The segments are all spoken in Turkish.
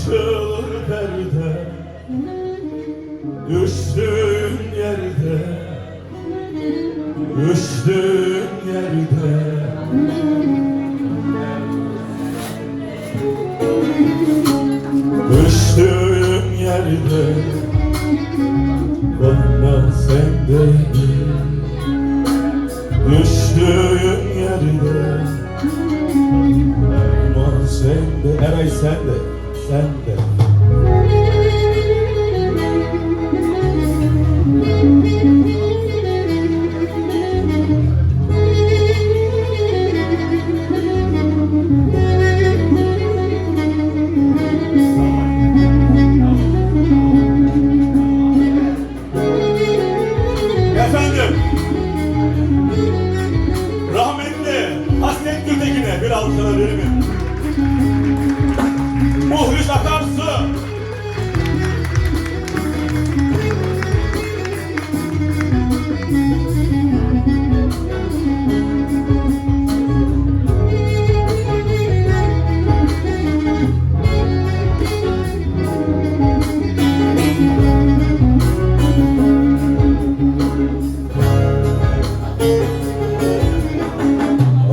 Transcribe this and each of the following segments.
açılır perde, düştüğün yerde, düştüğün yerde. Düştüğün yerde bana sen değil. Düştüğün yerde bana sen de. Eray sen de, sen de. Efendim, rahmetli Hasret Gültekin'e bir alkışlar mi? Muhlis Akarsu.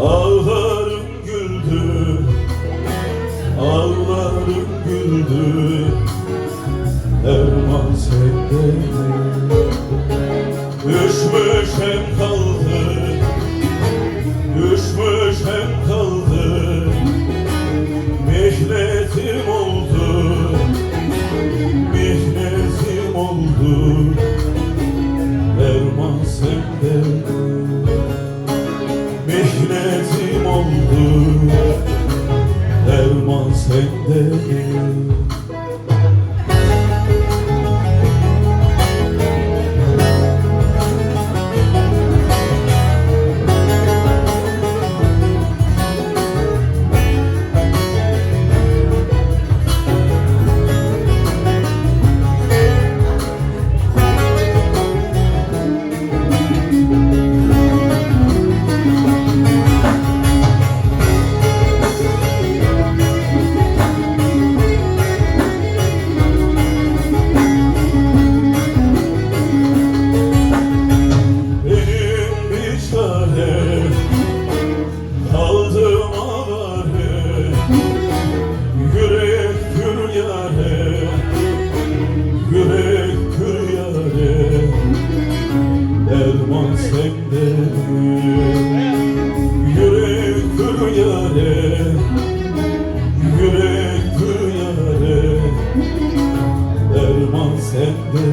Ağlarım güldü, ağlarım güldü, derman sende. Düşmüş hem kaldı, düşmüş hem kaldı, mihnetim oldu, mihnetim oldu, derman sende. Mihnetim oldu, derman sende. Kaldım avare, yürek kür yare, yürek kür yare, derman sende. Yürek kür yare, yürek kür yare, derman sende.